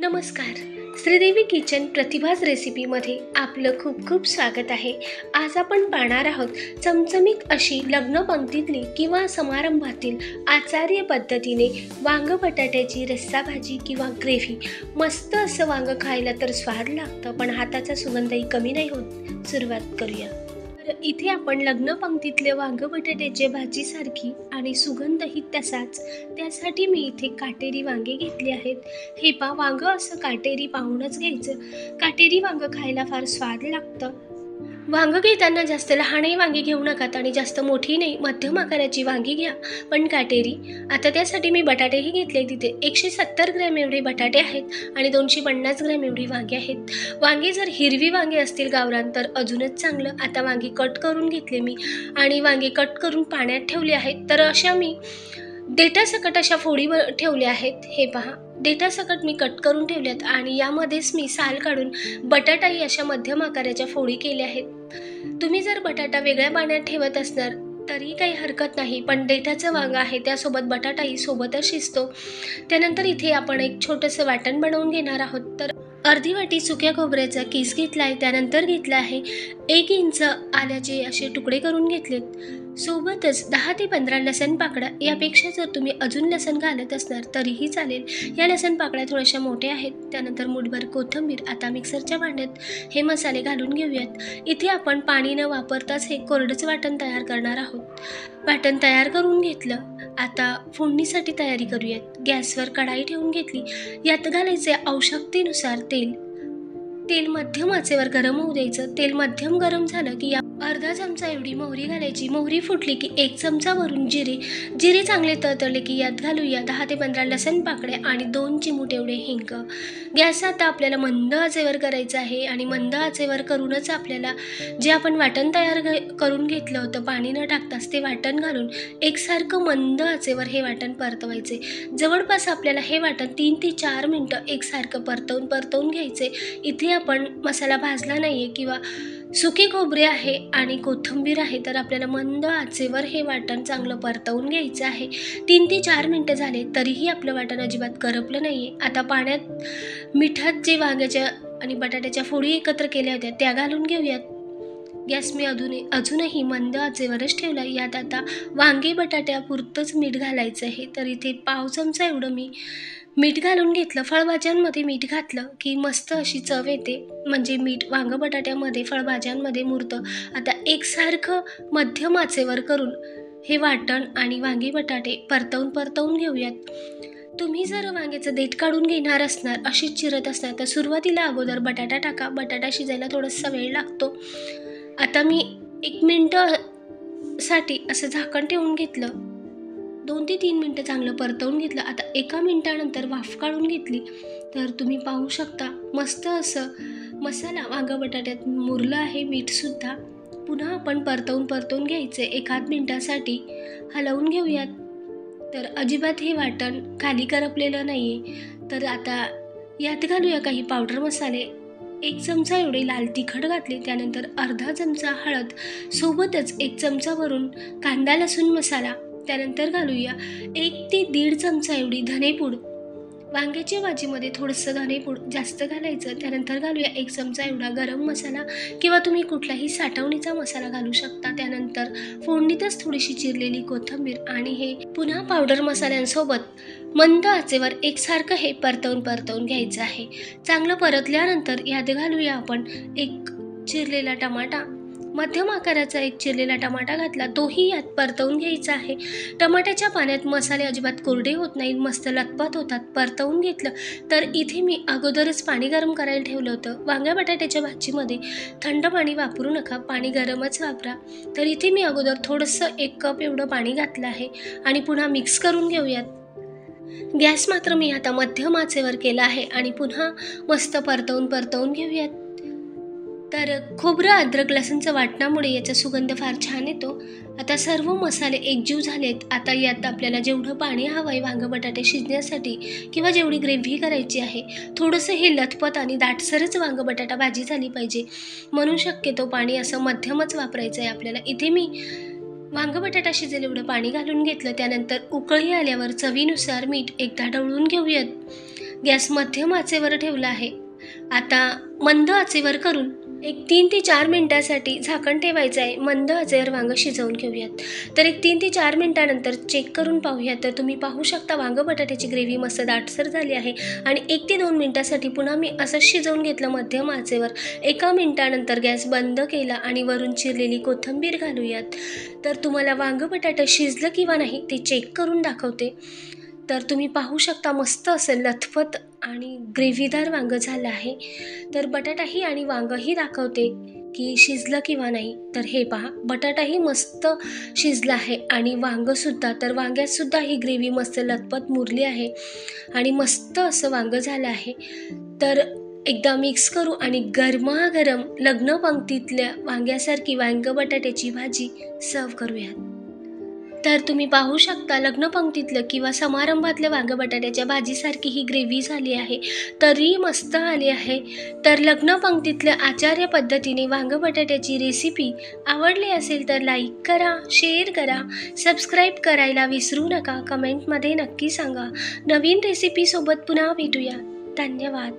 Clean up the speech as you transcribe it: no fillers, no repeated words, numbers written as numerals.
नमस्कार. श्रीदेवी किचन प्रतिभाज रेसिपीमध्ये आपलं खूप खूप स्वागत आहे. आज आपण पाहणार आहोत चमचमीत अशी लग्न पंक्तीतली किंवा समारंभातील आचार्य पद्धतीने वांग बटाट्याची रस्सा भाजी किंवा ग्रेव्ही. मस्त असं वांग खायला तर स्वाद लागतं, पण हाताचा सुगंधही कमी नाही होत. सुरुवात करूया. इथे आपण लग्न पंक्तीतले वांग बटाट्याची भाजीसारखी आणि सुगंधही तसाच, त्यासाठी मी इथे काटेरी वांगे घेतले आहेत. हे वांग असं काटेरी पाहूनच घ्यायचं. काटेरी वांग खायला फार स्वाद लागतं. वांग घेताना जास्त लहानही वांगी घेऊ नकात आणि जास्त मोठी नाही, मध्यम आकाराची वांगी घ्या, पण काटेरी. आता त्यासाठी मी बटाटेही घेतले. तिथे 170 ग्रॅम एवढे बटाटे आहेत आणि 250 ग्रॅम एवढी वांगी आहेत. वांगी जर हिरवी वांगी असतील गावरान तर अजूनच चांगलं. आता वांगी कट करून घेतले मी आणि वांगी कट करून पाण्यात ठेवले आहेत. तर अशा मी देठासकट अशा फोडी ठेवल्या आहेत. हे पहा, देठासकट मी कट करून ठेवल्यात आणि यामध्येच मी साल काढून बटाटाही अशा मध्यम आकाराच्या फोडी केल्या आहेत. तुम्ही जर बटाटा वेगळ्या पाण्यात ठेवत असणार तरी काही हरकत नाही, पण देठाचं वांग आहे त्यासोबत बटाटाही सोबतच शिजतो. त्यानंतर इथे आपण एक छोटंसं वाटण बनवून घेणार आहोत. तर अर्धी वाटी सुक्या खोबऱ्याचा किस घेतला आहे. त्यानंतर घेतला आहे 1 इंच आल्याचे असे तुकडे करून घेतलेत. सोबतच 10 ते 15 लसण पाकळ्या. यापेक्षा जर तुम्ही अजून लसण घालत असणार तरीही चालेल. या लसण पाकळ्या थोड्याशा मोठ्या आहेत. त्यानंतर मुठभर कोथिंबीर. आता मिक्सरच्या भांड्यात हे मसाले घालून घेऊयात. इथे आपण पाणी न वापरताच हे कोरडंच वाटण तयार करणार आहोत. वाटण तयार करून घेतलं. आता फोडणीसाठी तयारी करूयात. गॅसवर कढाई ठेवून घेतली. यात घालायचे आवश्यकतेनुसार तेल मध्यम आचेवर गरम होऊ द्यायचं. तेल मध्यम गरम झालं की अर्धा चमचा एवढी मोहरी घालायची. मोहरी फुटली की 1 चमचा भरून जिरे चांगले तळतळले की यात घालूया 10 ते 15 लसण पाकळ्या आणि 2 चिमूट एवढे हिंग. गॅस आता आपल्याला मंद आचेवर करायचं आहे आणि मंद आचेवर करूनच आपल्याला जे आपण वाटण तयार करून घेतलं होतं पाणी न टाकताच ते वाटण घालून एकसारखं मंद आचेवर हे वाटण परतवायचे. जवळपास आपल्याला हे वाटण 3 ते 4 मिनटं एकसारखं परतवून घ्यायचे. इथे आपण मसाला भाजला नाहीये किंवा सुके खोबरे आहे आणि कोथिंबीर आहे, तर आपल्याला मंद आचेवर हे वाटण चांगलं परतवून घ्यायचं आहे. 3 ते 4 मिनटं झाले तरीही आपलं वाटण अजिबात करपलं नाहीये. आता पाण्यात मिठात जे वांग्याच्या आणि बटाट्याच्या फोडी एकत्र केल्या होत्या त्या घालून घेऊयात. गॅस मी अजूनही मंद आचेवरच ठेवला. यात आता वांगे बटाट्यापुरतंच मीठ घालायचं आहे. तर इथे पाव चमचा एवढं मी मीठ घालून घेतलं. फळभाज्यांमध्ये मीठ घातलं की मस्त अशी चव येते, म्हणजे मीठ वांग बटाट्यामध्ये फळभाज्यांमध्ये मुरतं. आता एकसारखं मध्यम आचेवर करून हे वाटण आणि वांगी बटाटे परतवून घेऊयात. तुम्ही जर वांग्याचं देठ काढून घेणार असणार, अशीच चिरत असणार, तर सुरुवातीला अगोदर बटाटा टाका. बटाटा शिजायला थोडासा वेळ लागतो. आता मी 1 मिनटासाठी असं झाकण ठेवून घेतलं. 2 ते 3 मिनटं चांगलं परतवून घेतलं. आता 1 मिनिटानंतर वाफ काढून घेतली. तर तुम्ही पाहू शकता मस्त असं मसाला वांग बटाट्यात मुरलं आहे. मीठसुद्धा पुन्हा आपण परतवून घ्यायचे. 1 मिनिटासाठी हलवून घेऊयात. तर अजिबात हे वाटण खाली करपलेलं नाही आहे. तर आता यात घालूया काही पावडर मसाले. 1 चमचा एवढे लाल तिखट घातले. त्यानंतर अर्धा चमचा हळद. सोबतच 1 चमचा भरून कांदा लसूण मसाला. त्यानंतर घालूया 1 ते 1.5 चमचा एवढी धनेपूड. वांग्याच्या भाजीमध्ये थोडंसं धनेपूड जास्त घालायचं. त्यानंतर घालूया 1 चमचा एवढा गरम मसाला किंवा तुम्ही कुठलाही साठवणीचा मसाला घालू शकता. त्यानंतर फोडणीतच थोडीशी चिरलेली कोथिंबीर आणि हे पुन्हा पावडर मसाल्यांसोबत मंद आचेवर एकसारखं हे परतवून घ्यायचं आहे. चांगलं परतल्यानंतर यात घालूया आपण 1 चिरलेला टमाटा. मध्यम आकाराचा 1 चिरलेला टमाटा घातला. तोही यात परतवून घ्यायचा आहे. टमाट्याच्या पाण्यात मसाले अजिबात कोरडे होत नाहीत, मस्त लतपत होतात. परतवून घेतलं. तर इथे मी अगोदरच पाणी गरम करायला ठेवलं होतं. वांग्या बटाट्याच्या भाजीमध्ये थंड पाणी वापरू नका, पाणी गरमच वापरा. तर इथे मी अगोदर थोडंसं 1 कप एवढं पाणी घातलं आहे आणि पुन्हा मिक्स करून घेऊयात. गॅस मात्र मी आता मध्यम आचेवर केला आहे आणि पुन्हा मस्त परतवून घेऊयात. तर खोबरं अद्रक लसूणचं वाटणामुळे याचा सुगंध फार छान येतो. आता सर्व मसाले एकजीव झालेत. आता यात आपल्याला जेवढं पाणी हवं आहे वांग बटाटे शिजण्यासाठी किंवा जेवढी ग्रेव्ही करायची आहे, थोडंसं हे लथपथ आणि दाटसरच वांग बटाटा भाजी झाली पाहिजे, म्हणून शक्यतो पाणी असं मध्यमच वापरायचं आहे आपल्याला. इथे मी वांग बटाटा शिजेल एवढं पाणी घालून घेतलं. त्यानंतर उकळी आल्यावर चवीनुसार मीठ एकदा ढवळून घेऊयात. गॅस मध्यम आचेवर ठेवला आहे. आता मंद आचेवर करून एक 3 ते 4 मिनिटांसाठी झाकण ठेवायचं आहे. मंद आचेवर वांगं शिजवून घेऊयात. तर एक 3 ते 4 मिनिटानंतर चेक करून पाहूया. तर तुम्ही पाहू शकता वांगं बटाट्याची ग्रेव्ही मस्त दाटसर झाली आहे आणि 1 ते 2 मिनिटांसाठी पुन्हा मी असंच शिजवून घेतलं मध्यम आचेवर. 1 मिनिटानंतर गॅस बंद केला आणि वरून चिरलेली कोथिंबीर घालूयात. तर तुम्हाला वांगं बटाटं शिजलं किंवा नाही ते चेक करून दाखवते. तर तुम्ही पाहू शकता मस्त असं लथपथ आणि ग्रेव्हीदार वांगं झालं आहे. तर बटाटाही आणि वांगंही दाखवते की शिजलं किंवा नाही. तर हे पहा, बटाटाही मस्त शिजला आहे आणि वांगंसुद्धा. तर वांग्यातसुद्धा ही ग्रेव्ही मस्त लथपथ मुरली आहे आणि मस्त असं वांगं झालं आहे. तर एकदा मिक्स करू आणि गरमागरम लग्न पंक्तीतल्या वांग्यासारखी वांगं बटाट्याची भाजी सर्व करूयात. तर तुम्ही पाहू शकता लग्न पंक्तीतलं किंवा समारंभातल्या वांगं बटाट्याच्या भाजीसारखी ही ग्रेव्ही झाली आहे. तरी मस्त आली आहे. तर लग्न पंक्तीतल्या आचार्य पद्धतीने वांगं बटाट्याची रेसिपी आवडली असेल तर लाईक करा, शेअर करा, सबस्क्राईब करायला विसरू नका. कमेंटमध्ये नक्की सांगा. नवीन रेसिपीसोबत पुन्हा भेटूया. धन्यवाद.